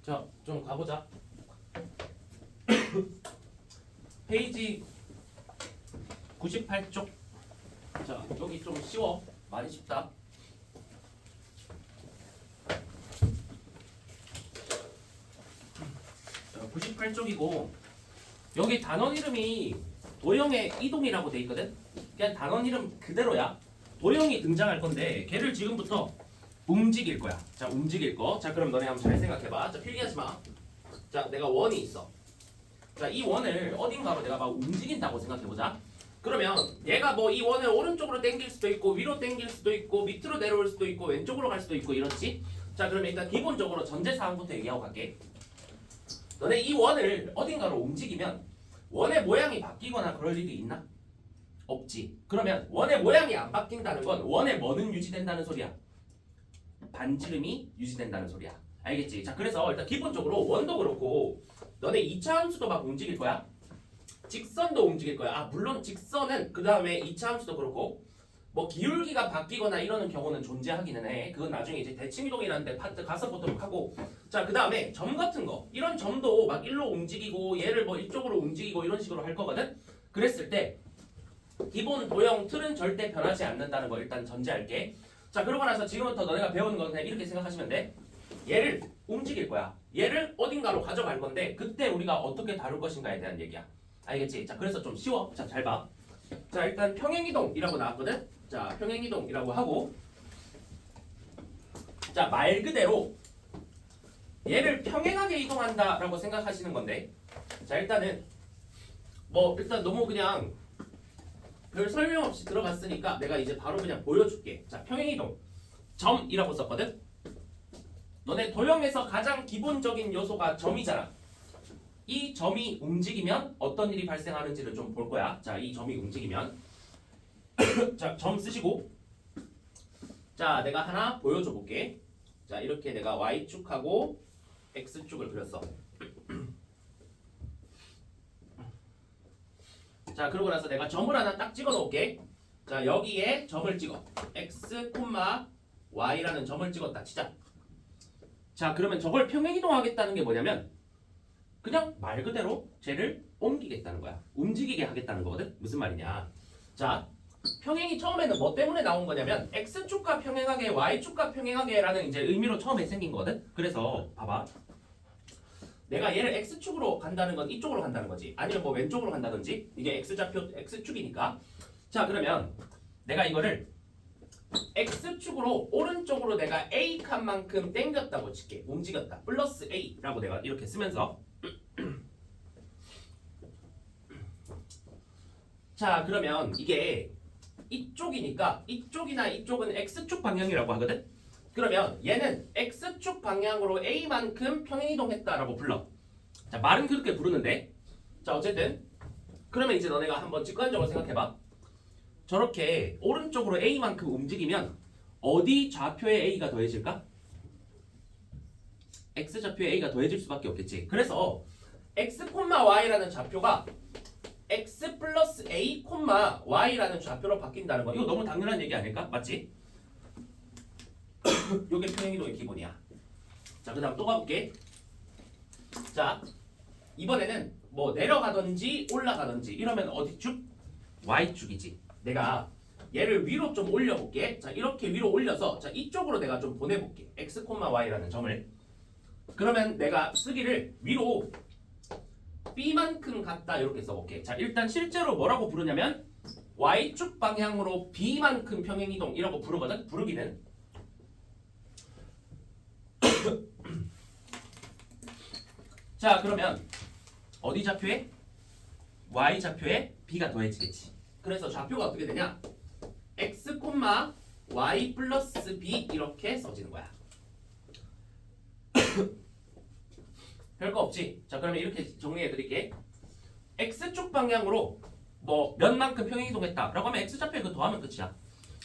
자, 좀 가보자. 페이지 98쪽. 자, 여기 좀 쉬워. 많이 쉽다. 자, 98쪽이고 여기 단원 이름이 도형의 이동이라고 돼 있거든. 그냥 단원 이름 그대로야. 도형이 등장할 건데 걔를 지금부터 움직일 거야. 자, 움직일 거. 자, 그럼 너네 한번 잘 생각해봐. 자, 필기하지 마. 자, 내가 원이 있어. 자, 이 원을 어딘가로 내가 막 움직인다고 생각해보자. 그러면 얘가 뭐 이 원을 오른쪽으로 당길 수도 있고 위로 당길 수도 있고 밑으로 내려올 수도 있고 왼쪽으로 갈 수도 있고 이렇지. 자, 그러면 일단 기본적으로 전제사항부터 얘기하고 갈게. 너네 이 원을 어딘가로 움직이면 원의 모양이 바뀌거나 그럴 일이 있나? 없지. 그러면 원의 모양이 안 바뀐다는 건 원의 뭐는 유지된다는 소리야? 반지름이 유지된다는 소리야. 알겠지? 자, 그래서 일단 기본적으로 원도 그렇고 너네 2차 함수도 막 움직일 거야. 직선도 움직일 거야. 아, 물론 직선은 그 다음에 2차 함수도 그렇고 뭐 기울기가 바뀌거나 이러는 경우는 존재하기는 해. 그건 나중에 이제 대칭이동이라는 데 파트 가서 보도록 하고. 자, 그 다음에 점 같은 거. 이런 점도 막 일로 움직이고 얘를 뭐 이쪽으로 움직이고 이런 식으로 할 거거든. 그랬을 때 기본 도형 틀은 절대 변하지 않는다는 거 일단 전제할게. 자, 그러고 나서 지금부터 너네가 배우는 건 그냥 이렇게 생각하시면 돼. 얘를 움직일 거야. 얘를 어딘가로 가져갈 건데 그때 우리가 어떻게 다룰 것인가에 대한 얘기야. 알겠지? 자, 그래서 좀 쉬워. 자, 잘 봐. 자, 일단 평행이동이라고 나왔거든. 자, 평행이동이라고 하고 자, 말 그대로 얘를 평행하게 이동한다라고 생각하시는 건데 자, 일단은 뭐 일단 너무 그냥 별 설명 없이 들어갔으니까 내가 이제 바로 그냥 보여줄게. 자, 평행이동 점이라고 썼거든. 너네 도형에서 가장 기본적인 요소가 점이잖아. 이 점이 움직이면 어떤 일이 발생하는지를 좀 볼 거야. 자, 이 점이 움직이면 자, 점 쓰시고 자, 내가 하나 보여줘 볼게. 자, 이렇게 내가 Y축하고 X축을 그렸어. 자, 그러고 나서 내가 점을 하나 딱 찍어 놓을게. 자, 여기에 점을 찍어. X, Y라는 점을 찍었다 치자. 자, 그러면 저걸 평행이동하겠다는 게 뭐냐면 그냥 말 그대로 쟤를 옮기겠다는 거야. 움직이게 하겠다는 거거든. 무슨 말이냐. 자, 평행이 처음에는 뭐 때문에 나온 거냐면 X축과 평행하게 Y축과 평행하게라는 이제 의미로 처음에 생긴 거거든. 그래서 봐봐. 내가 얘를 X축으로 간다는 건 이쪽으로 간다는 거지. 아니면 뭐 왼쪽으로 간다든지. 이게 X좌표 X축이니까. 자, 그러면 내가 이거를 X축으로 오른쪽으로 내가 A 칸만큼 당겼다고 칠게. 움직였다. 플러스 A라고 내가 이렇게 쓰면서 자, 그러면 이게 이쪽이니까 이쪽이나 이쪽은 X축 방향이라고 하거든. 그러면 얘는 X축 방향으로 A만큼 평행이동했다라고 불러. 자, 말은 그렇게 부르는데 자, 어쨌든 그러면 이제 너네가 한번 직관적으로 생각해봐. 저렇게 오른쪽으로 A만큼 움직이면 어디 좌표에 A가 더해질까? X좌표에 A가 더해질 수밖에 없겠지. 그래서 X, Y라는 좌표가 X 플러스 A, Y라는 좌표로 바뀐다는 거. 이거 너무 당연한 얘기 아닐까? 맞지? 요게 평행이동의 기본이야. 자, 그 다음 또 가볼게. 자, 이번에는 뭐 내려가든지 올라가든지 이러면 어디 축? Y축이지. 내가 얘를 위로 좀 올려볼게. 자, 이렇게 위로 올려서 자, 이쪽으로 내가 좀 보내볼게. X, Y라는 점을. 그러면 내가 쓰기를 위로 B만큼 갔다 이렇게 써볼게. 자, 일단 실제로 뭐라고 부르냐면 Y축 방향으로 B만큼 평행이동이라고 부르거든. 부르기는. 자, 그러면 어디 좌표에? Y 좌표에 B가 더해지겠지. 그래서 좌표가 어떻게 되냐? X, Y 플러스 B 이렇게 써지는 거야. 별거 없지. 자, 그러면 이렇게 정리해 드릴게. X축 방향으로 뭐 몇만큼 평행이동했다 라고 하면 X좌표에 그 더하면 끝이야.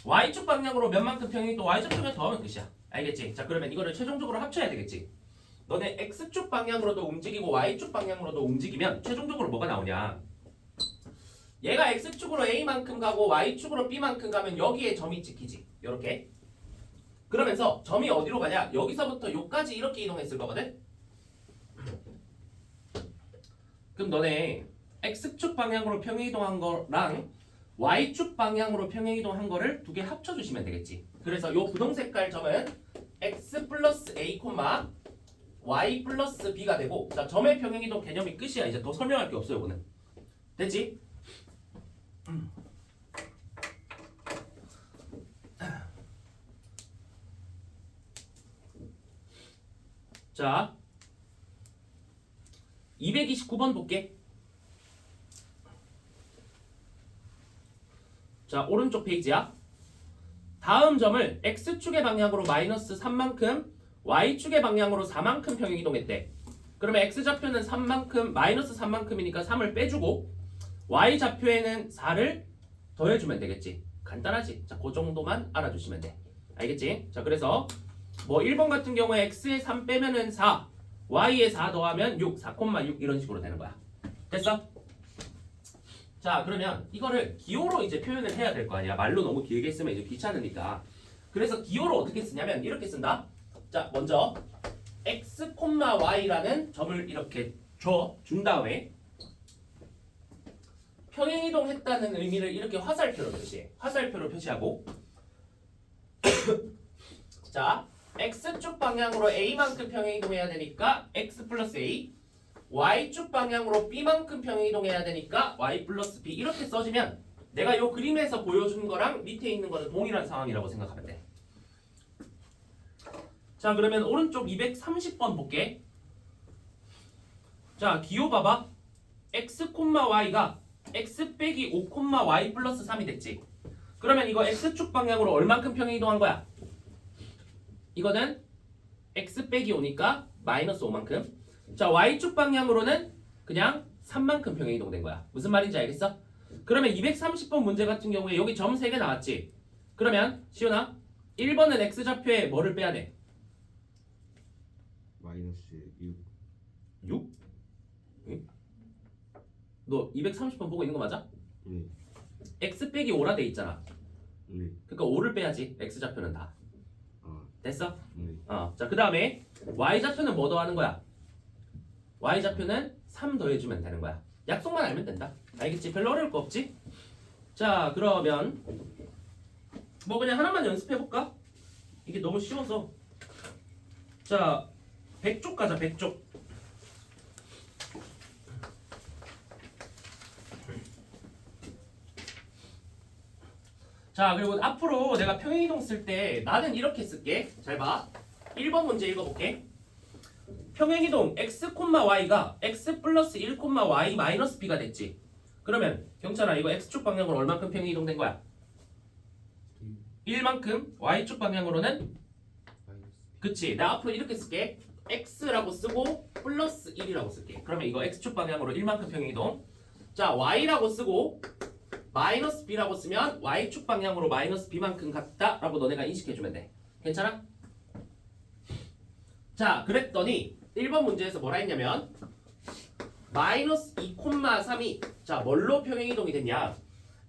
Y축 방향으로 몇만큼 평행이동 Y좌표에 더하면 끝이야. 알겠지? 자, 그러면 이거를 최종적으로 합쳐야 되겠지. 너네 X축 방향으로도 움직이고 Y축 방향으로도 움직이면 최종적으로 뭐가 나오냐. 얘가 X축으로 A만큼 가고 Y축으로 B만큼 가면 여기에 점이 찍히지. 요렇게. 그러면서 점이 어디로 가냐? 여기서부터 여기까지 이렇게 이동했을 거거든. 그럼 너네 x축 방향으로 평행이동한 거랑 y축 방향으로 평행이동한 거를 두 개 합쳐주시면 되겠지. 그래서 요 분홍 색깔 점은 x 플러스 a, y 플러스 b가 되고, 자 점의 평행이동 개념이 끝이야. 이제 더 설명할 게 없어요. 이거는 됐지? 자 229번 볼게. 자 오른쪽 페이지야. 다음 점을 x축의 방향으로 마이너스 3만큼 y축의 방향으로 4만큼 평행이동했대. 그러면 x좌표는 3만큼 마이너스 3만큼이니까 3을 빼주고 y좌표에는 4를 더해주면 되겠지. 간단하지? 자, 그 정도만 알아주시면 돼. 알겠지? 자, 그래서 뭐 1번 같은 경우에 x에 3 빼면은 4, y에 4 더하면 6, 4,6 이런 식으로 되는 거야. 됐어? 자, 그러면 이거를 기호로 이제 표현을 해야 될 거 아니야. 말로 너무 길게 쓰면 이제 귀찮으니까. 그래서 기호로 어떻게 쓰냐면 이렇게 쓴다. 자, 먼저 x, y라는 점을 이렇게 준 다음에 평행이동했다는 의미를 이렇게 화살표로 표시해. 화살표로 표시하고 자, x축 방향으로 a만큼 평행이동해야 되니까 x 플러스 a, y축 방향으로 b만큼 평행이동해야 되니까 y 플러스 b 이렇게 써지면 내가 요 그림에서 보여준 거랑 밑에 있는 거는 동일한 상황이라고 생각하면 돼. 자, 그러면 오른쪽 230번 볼게. 자, 기호 봐봐. x, y가 x 빼기 5, y 플러스 3이 됐지. 그러면 이거 x축 방향으로 얼만큼 평행이동한 거야? 이거는 x 빼기 5니까 마이너스 5만큼. 자, y축 방향으로는 그냥 3만큼 평행이동된 거야. 무슨 말인지 알겠어? 그러면 230번 문제 같은 경우에 여기 점 3개 나왔지. 그러면 시훈아 1번은 x좌표에 뭐를 빼야 돼? 마이너스 6. 6? 응? 너 230번 보고 있는 거 맞아? 네. x 빼기 5라 돼 있잖아. 네. 그러니까 5를 빼야지. x좌표는 다. 아, 됐어? 네. 자, 그 다음에 y좌표는 뭐 더하는 거야? y좌표는 3 더해주면 되는 거야. 약속만 알면 된다. 알겠지? 별로 어려울 거 없지? 자, 그러면 뭐 그냥 하나만 연습해볼까? 이게 너무 쉬워서. 자, 100쪽 가자. 100쪽. 자, 그리고 앞으로 내가 평행이동 쓸 때 나는 이렇게 쓸게. 잘 봐. 1번 문제 읽어볼게. 평행이동 x, y가 x 플러스 1, y 마이너스 b가 됐지. 그러면 경찬아 이거 x축 방향으로 얼만큼 평행이동된 거야? 1만큼. y축 방향으로는? 그치. 내가 앞으로 이렇게 쓸게. x라고 쓰고 플러스 1이라고 쓸게. 그러면 이거 x축 방향으로 1만큼 평행이동. 자, y라고 쓰고 마이너스 b라고 쓰면 y축 방향으로 마이너스 b만큼 같다 라고 너네가 인식해주면 돼. 괜찮아? 자, 그랬더니 1번 문제에서 뭐라 했냐면 마이너스 2,3이 자 뭘로 평행이동이 됐냐?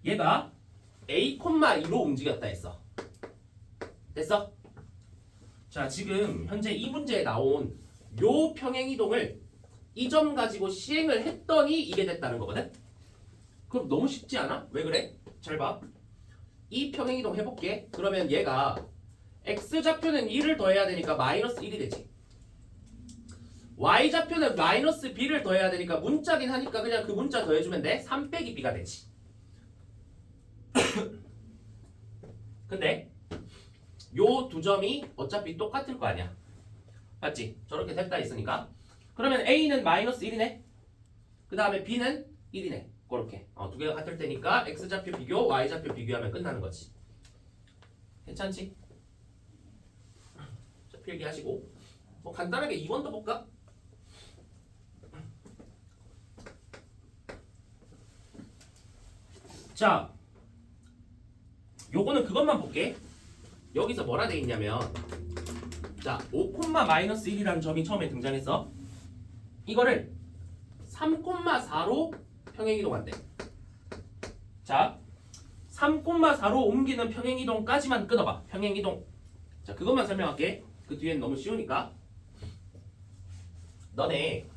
얘가 a,2로 움직였다 했어. 됐어? 자, 지금 현재 이 문제에 나온 요 평행이동을 이 점 가지고 시행을 했더니 이게 됐다는 거거든? 그럼 너무 쉽지 않아? 왜 그래? 잘 봐. 이 평행이동 해볼게. 그러면 얘가 x좌표는 1을 더해야 되니까 마이너스 1이 되지. y좌표는 마이너스 b를 더해야 되니까 문자긴 하니까 그냥 그 문자 더해주면 돼. 3 빼기 b가 되지. 근데 요 두 점이 어차피 똑같을 거 아니야. 맞지? 저렇게 됐다 있으니까. 그러면 a는 마이너스 1이네. 그 다음에 b는 1이네. 그렇게 두 개가 같을 테니까 x좌표 비교, y좌표 비교하면 끝나는 거지. 괜찮지? 자, 필기하시고 뭐 간단하게 2번도 볼까? 자, 요거는 그것만 볼게. 여기서 뭐라 돼 있냐면 자, 5, 마이너스 1이라는 점이 처음에 등장했어. 이거를 3,4로 평행이동한대. 자, 3,4로 옮기는 평행이동까지만 끊어봐. 평행이동. 자, 그것만 설명할게. 그 뒤엔 너무 쉬우니까. 너네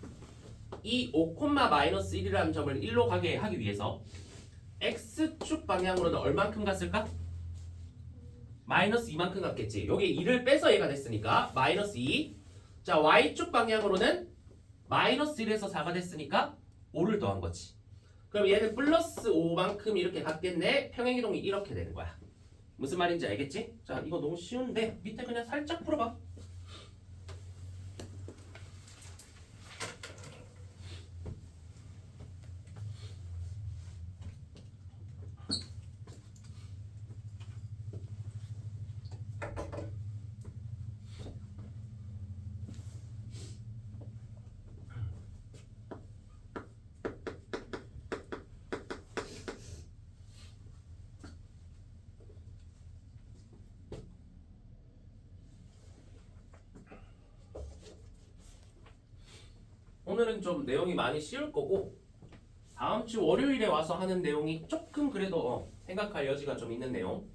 이 5,-1이라는 점을 1로 가게 하기 위해서 x축 방향으로는 얼만큼 갔을까? 마이너스 2만큼 갔겠지. 여기 2를 빼서 얘가 됐으니까 마이너스 2. 자, y축 방향으로는 마이너스 1에서 4가 됐으니까 5를 더한 거지. 그럼 얘는 플러스 5만큼 이렇게 갔겠네. 평행이동이 이렇게 되는 거야. 무슨 말인지 알겠지? 자, 이거 너무 쉬운데 밑에 그냥 살짝 풀어봐. 오늘은 좀 내용이 많이 쉬울 거고 다음 주 월요일에 와서 하는 내용이 조금 그래도 생각할 여지가 좀 있는 내용.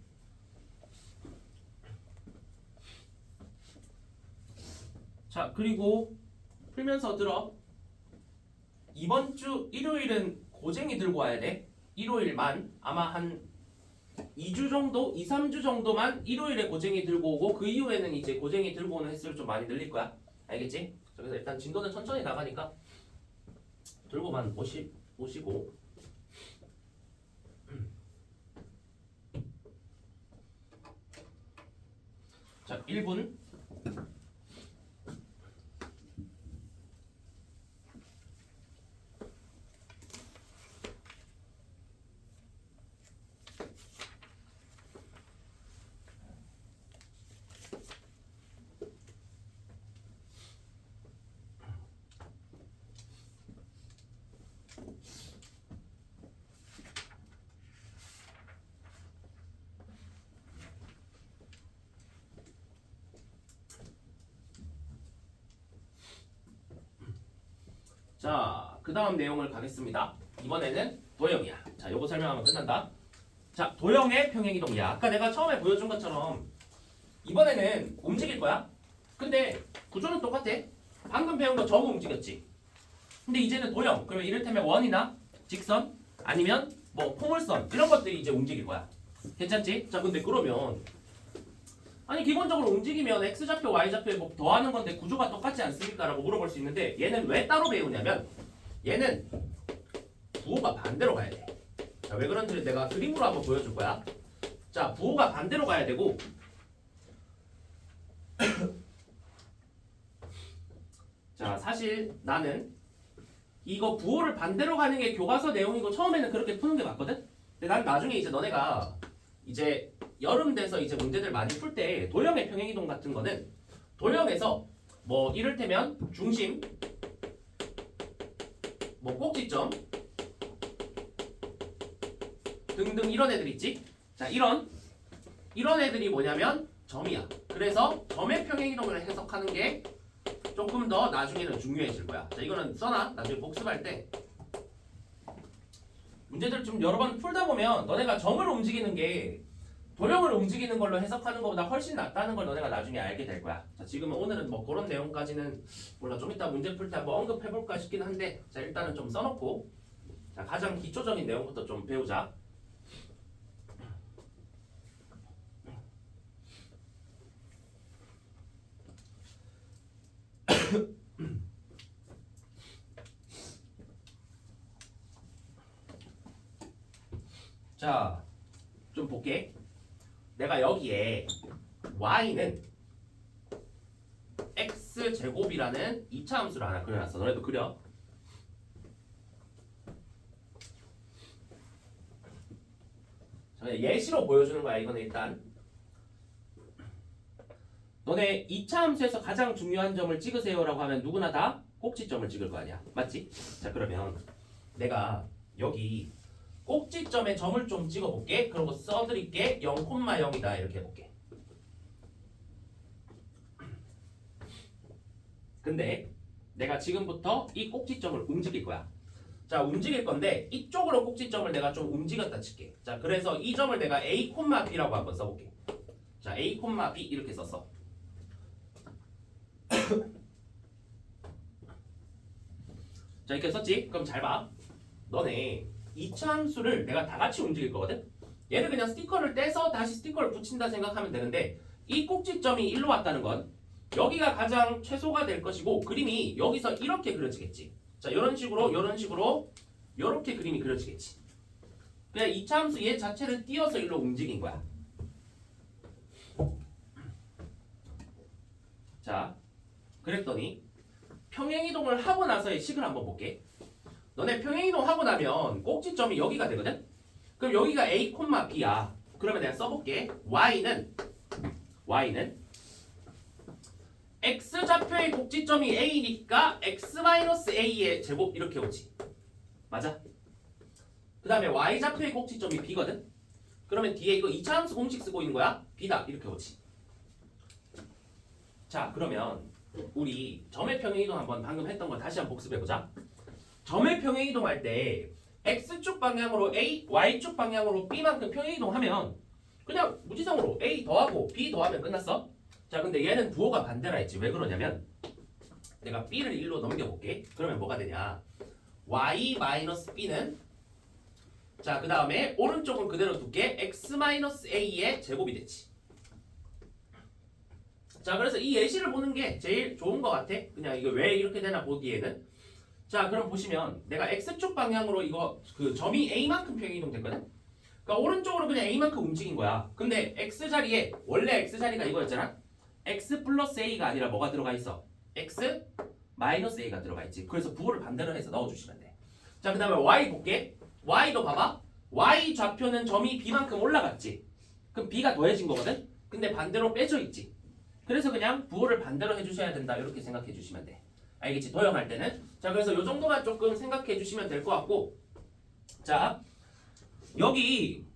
자, 그리고 풀면서 들어. 이번 주 일요일은 고쟁이 들고 와야 돼. 일요일만 아마 한 2주 정도, 2, 3주 정도만 일요일에 고쟁이 들고 오고 그 이후에는 이제 고쟁이 들고 오는 횟수를 좀 많이 늘릴 거야. 알겠지? 그래서 일단 진도는 천천히 나가니까 들고만 오시고. 자, 1분. 자, 그 다음 내용을 가겠습니다. 이번에는 도형이야. 자, 요거 설명하면 끝난다. 자, 도형의 평행이동이야. 아까 내가 처음에 보여준 것처럼 이번에는 움직일 거야. 근데 구조는 똑같아. 방금 배운 거 저거 움직였지. 근데 이제는 도형. 그러면 이를테면 원이나 직선 아니면 뭐 포물선 이런 것들이 이제 움직일 거야. 괜찮지? 자, 근데 그러면 아니 기본적으로 움직이면 x좌표, y좌표에 뭐 더하는 건데 구조가 똑같지 않습니까? 라고 물어볼 수 있는데 얘는 왜 따로 배우냐면 얘는 부호가 반대로 가야 돼. 자, 왜 그런지 내가 그림으로 한번 보여줄 거야. 자, 부호가 반대로 가야 되고 자, 사실 나는 이거 부호를 반대로 가는 게 교과서 내용이고 처음에는 그렇게 푸는 게 맞거든? 근데 난 나중에 이제 너네가 이제 여름 돼서 이제 문제들 많이 풀 때 도형의 평행이동 같은 거는 도형에서 뭐 이를테면 중심, 뭐 꼭지점 등등 이런 애들 있지? 자, 이런 애들이 뭐냐면 점이야. 그래서 점의 평행이동을 해석하는 게 조금 더 나중에는 중요해질 거야. 자, 이거는 써놔. 나중에 복습할 때 문제들 좀 여러 번 풀다 보면 너네가 점을 움직이는 게 도형을 움직이는 걸로 해석하는 것보다 훨씬 낫다는 걸 너네가 나중에 알게 될 거야. 자, 지금은 오늘은 뭐 그런 내용까지는 몰라. 좀 이따 문제 풀 때 한번 언급해볼까 싶긴 한데 자, 일단은 좀 써놓고 자, 가장 기초적인 내용부터 좀 배우자. 자, 좀 볼게. 내가 여기에 y는 x제곱이라는 2차 함수를 하나 그려놨어. 너네도 그려. 자, 예시로 보여주는 거야. 이거는 일단 너네 2차 함수에서 가장 중요한 점을 찍으세요라고 하면 누구나 다 꼭지점을 찍을 거 아니야. 맞지? 자, 그러면 내가 여기 꼭지점에 점을 좀 찍어볼게. 그리고 써드릴게. 0,0이다 이렇게 해볼게. 근데 내가 지금부터 이 꼭지점을 움직일 거야. 자, 움직일 건데 이쪽으로 꼭지점을 내가 좀 움직였다 칠게. 자, 그래서 이 점을 내가 A, B라고 한번 써볼게. 자, A, B 이렇게 썼어. 자 이렇게 썼지? 그럼 잘 봐. 너네 이차 함수를 내가 다 같이 움직일 거거든? 얘를 그냥 스티커를 떼서 다시 스티커를 붙인다 생각하면 되는데 이 꼭지점이 일로 왔다는 건 여기가 가장 최소가 될 것이고 그림이 여기서 이렇게 그려지겠지. 자 이런 식으로 이렇게 그림이 그려지겠지. 그냥 이차 함수 얘 자체를 띄어서 일로 움직인 거야. 자 그랬더니 평행이동을 하고 나서의 식을 한번 볼게. 너네 평행이동 하고 나면 꼭지점이 여기가 되거든? 그럼 여기가 A, B야. 그러면 내가 써볼게. Y는 X좌표의 꼭지점이 A니까 X-A의 제곱 이렇게 오지. 맞아? 그 다음에 Y좌표의 꼭지점이 B거든? 그러면 뒤에 이거 2차 함수 공식 쓰고 있는 거야? B다 이렇게 오지. 자 그러면 우리 점의 평행이동 한번 방금 했던 거 다시 한번 복습해보자. 점의 평행이동할 때 X축 방향으로 A, Y축 방향으로 B만큼 평행이동하면 그냥 무지성으로 A 더하고 B 더하면 끝났어. 자 근데 얘는 부호가 반대라 했지. 왜 그러냐면 내가 B를 1로 넘겨볼게. 그러면 뭐가 되냐. Y-B는 자 그 다음에 오른쪽은 그대로 둘게. X-A의 제곱이 됐지. 자 그래서 이 예시를 보는 게 제일 좋은 것 같아. 그냥 이거 왜 이렇게 되나 보기에는. 자 그럼 보시면 내가 X축 방향으로 이거 그 점이 A만큼 평행이동 됐거든. 그러니까 오른쪽으로 그냥 A만큼 움직인 거야. 근데 X자리에 원래 X자리가 이거였잖아. X 플러스 A가 아니라 뭐가 들어가 있어? X 마이너스 A가 들어가 있지. 그래서 부호를 반대로 해서 넣어주시면 돼. 자 그 다음에 Y 볼게. Y도 봐봐. Y 좌표는 점이 B만큼 올라갔지. 그럼 B가 더해진 거거든. 근데 반대로 빼져 있지. 그래서 그냥 부호를 반대로 해주셔야 된다. 이렇게 생각해 주시면 돼. 알겠지? 도형할 때는. 자 그래서 요 정도만 조금 생각해 주시면 될 것 같고. 자 여기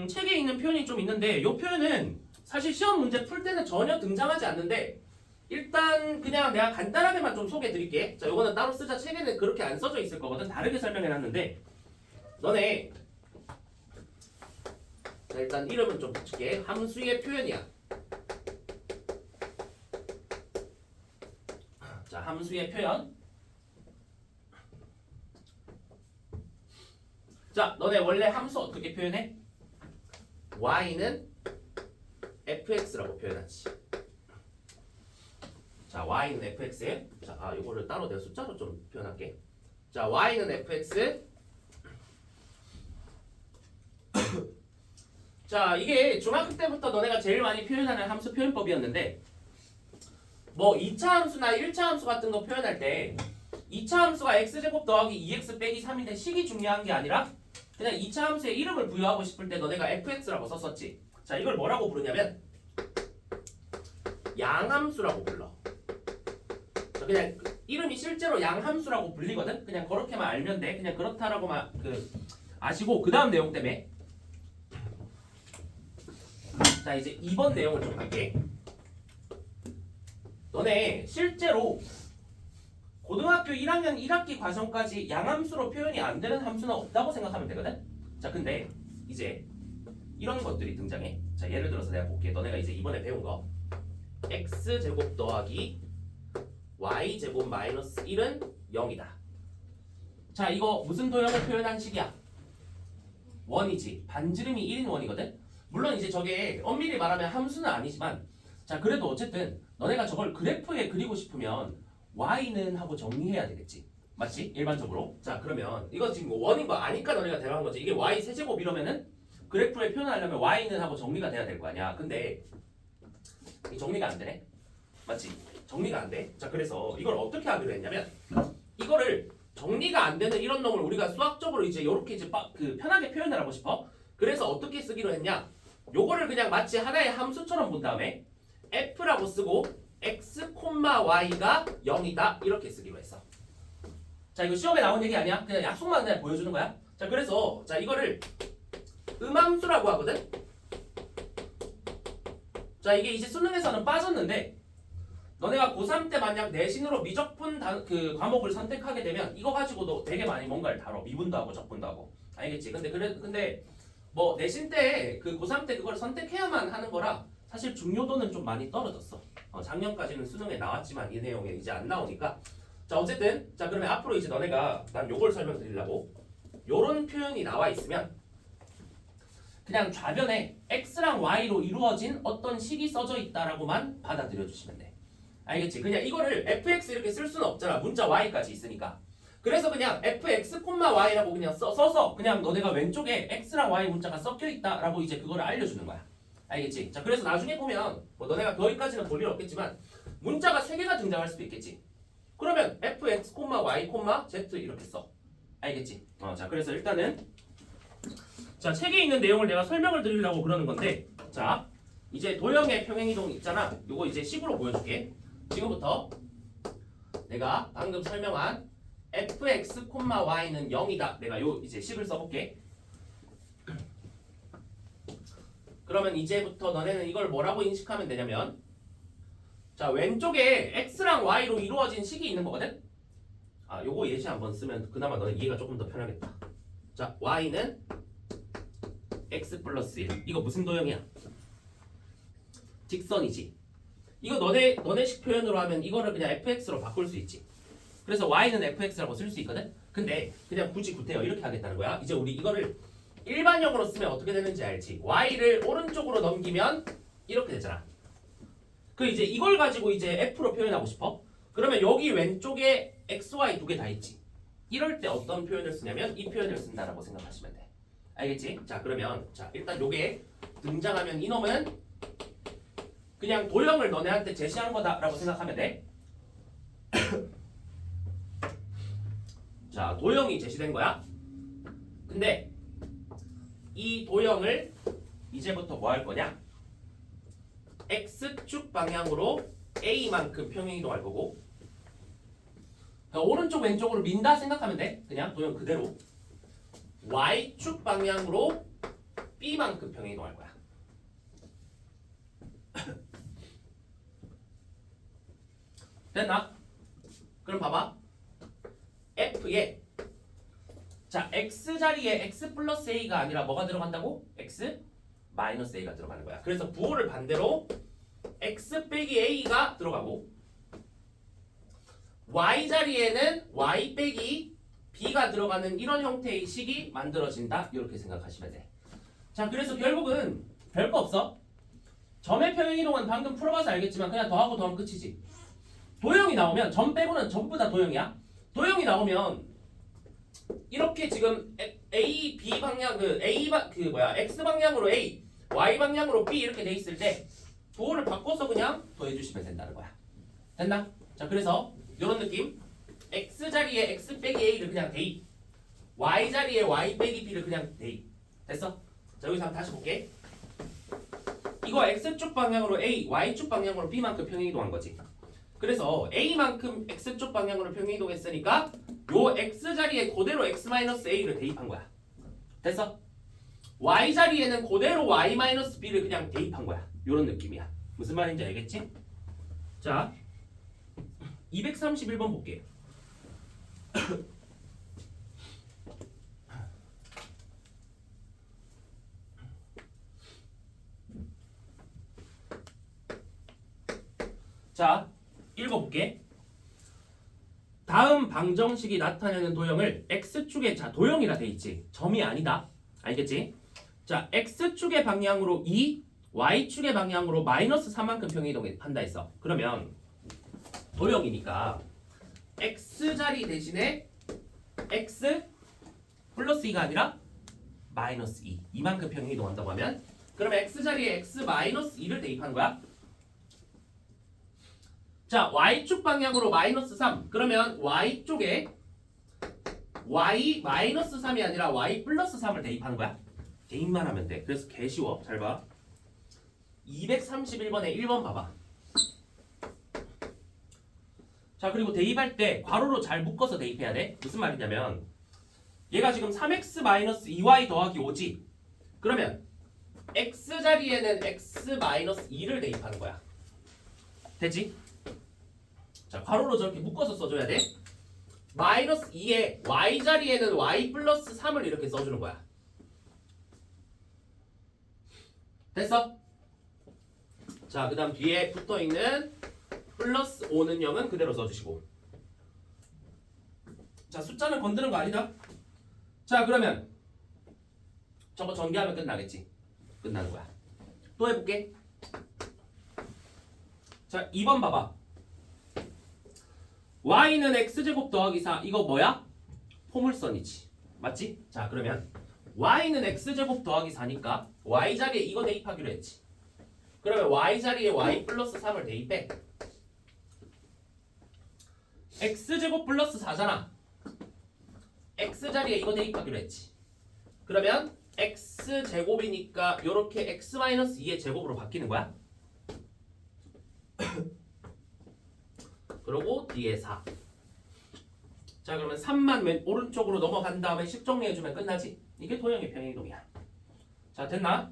책에 있는 표현이 좀 있는데 요 표현은 사실 시험 문제 풀 때는 전혀 등장하지 않는데 일단 그냥 내가 간단하게만 좀 소개해 드릴게. 자 요거는 따로 쓰자. 책에는 그렇게 안 써져 있을 거거든. 다르게 설명해 놨는데 너네 자 일단 이름은 좀 붙일게. 함수의 표현이야. 자 함수의 표현. 자 너네 원래 함수 어떻게 표현해? y는 fx라고 표현하지. 자 y는 fx. 자 이거를 따로 내가 숫자로 좀 표현할게. 자 y는 fx. 자 이게 중학교 때부터 너네가 제일 많이 표현하는 함수 표현법이었는데 뭐 2차 함수나 1차 함수 같은 거 표현할 때 2차 함수가 x제곱 더하기 2x 빼기 3인데 식이 중요한 게 아니라 그냥 2차 함수에 이름을 부여하고 싶을 때 너네가 fx라고 썼었지. 자 이걸 뭐라고 부르냐면 양함수라고 불러. 자, 그냥 이름이 실제로 양함수라고 불리거든. 그냥 그렇게만 알면 돼. 그냥 그렇다라고만 아시고 그 다음 내용 때문에. 자 이제 2번 내용을 좀 갈게. 너네 실제로 고등학교 1학년 1학기 과정까지 양함수로 표현이 안 되는 함수는 없다고 생각하면 되거든. 자 근데 이제 이런 것들이 등장해. 자 예를 들어서 내가 볼게. 너네가 이제 이번에 배운 거 x제곱 더하기 y제곱 마이너스 1은 0이다. 자 이거 무슨 도형을 표현한 식이야? 원이지. 반지름이 1인 원이거든. 물론 이제 저게 엄밀히 말하면 함수는 아니지만 자 그래도 어쨌든 너네가 저걸 그래프에 그리고 싶으면 y는 하고 정리해야 되겠지. 맞지? 일반적으로. 자 그러면 이거 지금 원인 거 아니까 너네가 대화한 거지. 이게 y 세제곱 이러면은 그래프에 표현하려면 y는 하고 정리가 돼야 될 거 아니야. 근데 이 정리가 안 되네. 맞지? 정리가 안 돼. 자 그래서 이걸 어떻게 하기로 했냐면 이거를 정리가 안 되는 이런 놈을 우리가 수학적으로 이제 요렇게 이제 편하게 표현을 하고 싶어. 그래서 어떻게 쓰기로 했냐? 요거를 그냥 마치 하나의 함수처럼 본 다음에 f라고 쓰고 x, y가 0이다 이렇게 쓰기로 했어. 자 이거 시험에 나온 얘기 아니야? 그냥 약속만 그냥 보여주는 거야. 자 그래서 자 이거를 음함수라고 하거든. 자 이게 이제 수능에서는 빠졌는데 너네가 고3 때 만약 내신으로 미적분 그 과목을 선택하게 되면 이거 가지고도 되게 많이 뭔가를 다뤄. 미분도 하고 적분도 하고. 알겠지? 근데 뭐 내신 때 그 고3 때 그걸 선택해야만 하는 거라 사실 중요도는 좀 많이 떨어졌어. 작년까지는 수능에 나왔지만 이 내용에 이제 안 나오니까. 자 어쨌든 자 그러면 앞으로 이제 너네가 난 요걸 설명드리려고 요런 표현이 나와 있으면 그냥 좌변에 x랑 y로 이루어진 어떤 식이 써져 있다라고만 받아들여 주시면 돼. 알겠지? 그냥 이거를 fx 이렇게 쓸 수는 없잖아. 문자 y까지 있으니까. 그래서 그냥 fx, y라고 그냥 써서 그냥 너네가 왼쪽에 x랑 y 문자가 섞여 있다라고 이제 그거를 알려주는 거야. 알겠지? 자 그래서 나중에 보면 뭐 너네가 거기까지는 볼 일 없겠지만 문자가 3개가 등장할 수도 있겠지. 그러면 fx, y, z 이렇게 써. 알겠지? 자 그래서 일단은 자 책에 있는 내용을 내가 설명을 드리려고 그러는 건데 자 이제 도형의 평행이동 있잖아. 요거 이제 식으로 보여줄게. 지금부터 내가 방금 설명한 fx, y는 0이다. 내가 요 이제 식을 써볼게. 그러면 이제부터 너네는 이걸 뭐라고 인식하면 되냐면 자 왼쪽에 x랑 y로 이루어진 식이 있는 거거든. 요거 예시 한번 쓰면 그나마 너네 이해가 조금 더 편하겠다. 자 y는 x 플러스 1 이거 무슨 도형이야? 직선이지. 이거 너네식 표현으로 하면 이거를 그냥 fx로 바꿀 수 있지. 그래서 y는 fx라고 쓸 수 있거든. 근데 그냥 굳이 구태여 이렇게 하겠다는 거야. 이제 우리 이거를 일반형으로 쓰면 어떻게 되는지 알지? y를 오른쪽으로 넘기면 이렇게 되잖아. 그 이제 이걸 가지고 이제 f로 표현하고 싶어? 그러면 여기 왼쪽에 x, y 두 개 다 있지. 이럴 때 어떤 표현을 쓰냐면 이 표현을 쓴다라고 생각하시면 돼. 알겠지? 자 그러면 자 일단 요게 등장하면 이놈은 그냥 도형을 너네한테 제시한 거다라고 생각하면 돼. 자 도형이 제시된 거야. 근데 이 도형을 이제부터 뭐 할 거냐? x축 방향으로 a만큼 평행이동할 거고 그러니까 오른쪽 왼쪽으로 민다 생각하면 돼. 그냥 도형 그대로 y축 방향으로 b만큼 평행이동할 거야. 됐나? 그럼 봐봐. f에 자 x 자리에 x 플러스 a가 아니라 뭐가 들어간다고? x 마이너스 a가 들어가는 거야. 그래서 부호를 반대로 x 빼기 a가 들어가고 y 자리에는 y 빼기 b가 들어가는 이런 형태의 식이 만들어진다. 이렇게 생각하시면 돼. 자 그래서 결국은 별거 없어. 점의 평행이동은 방금 풀어봐서 알겠지만 그냥 더하고 더하면 끝이지. 도형이 나오면 점 빼고는 전부 다 도형이야. 도형이 나오면 이렇게 지금 a, b 방향 x 방향으로 a, y 방향으로 b 이렇게 돼 있을 때 부호를 바꿔서 그냥 더해주시면 된다는 거야. 됐나? 자 그래서 이런 느낌. x 자리에 x 빼기 a를 그냥 대입, y 자리에 y 빼기 b를 그냥 대입. 됐어? 자 여기서 한번 다시 볼게. 이거 x축 방향으로 a, y축 방향으로 b만큼 평행이동한 거지. 그래서 a만큼 x축 방향으로 평행이동했으니까 요 x 자리에 그대로 x-a를 대입한 거야. 됐어? y 자리에는 그대로 y-b를 그냥 대입한 거야. 요런 느낌이야. 무슨 말인지 알겠지? 자 231번 볼게. 자 읽어볼게. 다음 방정식이 나타내는 도형을 x축에 자 도형이라 돼 있지. 점이 아니다. 알겠지? 자 x축의 방향으로 2, y축의 방향으로 마이너스 3만큼 평행이동한다 했어. 그러면 도형이니까 x자리 대신에 x 플러스 2가 아니라 마이너스 2 이만큼 평행이동한다고 하면 그러면 x자리에 x 마이너스 2를 대입하는 거야. 자 y축 방향으로 마이너스 3 그러면 y쪽에 y 마이너스 3이 아니라 y 플러스 3을 대입하는 거야. 대입만 하면 돼. 그래서 개 쉬워. 잘 봐. 231번에 1번 봐봐. 자 그리고 대입할 때 괄호로 잘 묶어서 대입해야 돼. 무슨 말이냐면 얘가 지금 3x-2y 더하기 5지. 그러면 x 자리에는 x-2를 대입하는 거야. 됐지? 자 괄호로 저렇게 묶어서 써줘야 돼. 마이너스 2에 y 자리에는 y 플러스 3을 이렇게 써주는 거야. 됐어? 자 그 다음 뒤에 붙어있는 플러스 5는 0은 그대로 써주시고 자, 숫자는 건드는 거 아니다. 자, 그러면 저거 전개하면 끝나겠지. 끝나는 거야. 또 해볼게. 자, 2번 봐봐. y는 x제곱 더하기 4. 이거 뭐야? 포물선이지. 맞지? 자, 그러면 y는 x제곱 더하기 4니까 y 자리에 이거 대입하기로 했지. 그러면 y 자리에 y 플러스 3을 대입해. x제곱 플러스 4잖아. x 자리에 이거 대입하기로 했지. 그러면 x제곱이니까 요렇게 x 마이너스 2의 제곱으로 바뀌는 거야. 그리고 뒤에 4. 자, 그러면 3만 맨 오른쪽으로 넘어간 다음에 식 정리해주면 끝나지. 이게 도형의 평행이동이야. 자, 됐나?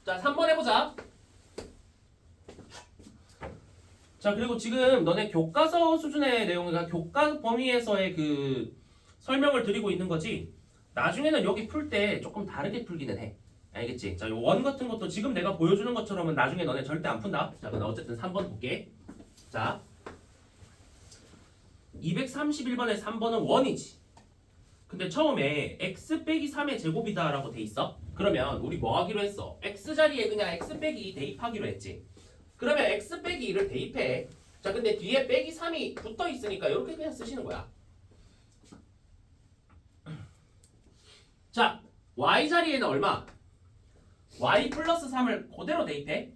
자, 3번 해보자. 자, 그리고 지금 너네 교과서 수준의 내용이니까 교과 범위에서의 그 설명을 드리고 있는 거지. 나중에는 여기 풀 때 조금 다르게 풀기는 해. 알겠지? 자, 요 원 같은 것도 지금 내가 보여주는 것처럼은 나중에 너네 절대 안 푼다. 자, 그럼 어쨌든 3번 볼게. 자, 231번에 3번은 원이지. 근데 처음에 x 빼기 3의 제곱이다 라고 돼 있어. 그러면 우리 뭐 하기로 했어? x 자리에 그냥 x 빼기 2 대입하기로 했지. 그러면 x 빼기 2를 대입해. 자, 근데 뒤에 빼기 3이 붙어 있으니까 이렇게 그냥 쓰시는 거야. 자, y 자리에는 얼마? y 플러스 3을 그대로 대입해.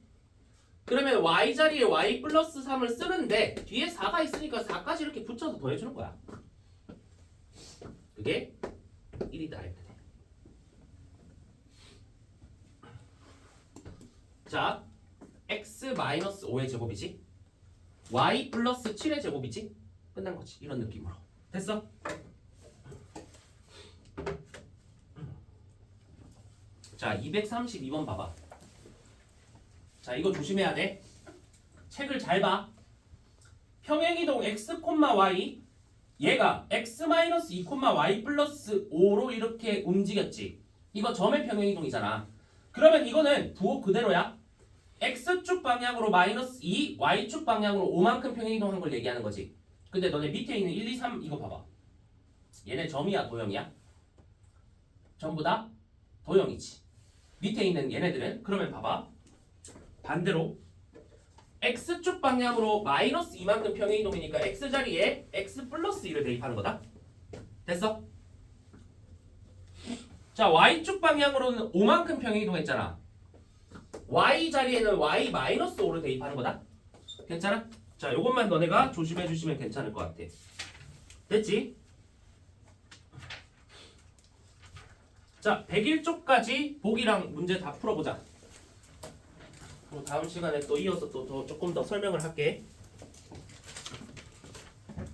그러면 y 자리에 y 플러스 3을 쓰는데 뒤에 4가 있으니까 4까지 이렇게 붙여서 더해주는 거야. 그게 1이다 이렇게 돼. 자, x 마이너스 5의 제곱이지. y 플러스 7의 제곱이지. 끝난 거지. 이런 느낌으로. 됐어? 자, 232번 봐봐. 자, 이거 조심해야 돼. 책을 잘 봐. 평행이동 x, y 얘가 x-2, y 플러스 5로 이렇게 움직였지. 이거 점의 평행이동이잖아. 그러면 이거는 부호 그대로야. x축 방향으로 마이너스 2, y축 방향으로 5만큼 평행이동한 걸 얘기하는 거지. 근데 너네 밑에 있는 1, 2, 3 이거 봐봐. 얘네 점이야, 도형이야? 전부 다 도형이지. 밑에 있는 얘네들은 그러면 봐봐. 반대로 x축 방향으로 마이너스 2만큼 평행이동이니까 x 자리에 x 플러스 2를 대입하는 거다. 됐어? 자, y축 방향으로는 5만큼 평행이동했잖아. y 자리에는 y 마이너스 5를 대입하는 거다. 괜찮아? 자, 요것만 너네가 조심해 주시면 괜찮을 것 같아. 됐지? 자, 101쪽까지 보기랑 문제 다 풀어보자. 다음 시간에 또 이어서 또 조금 더 설명을 할게.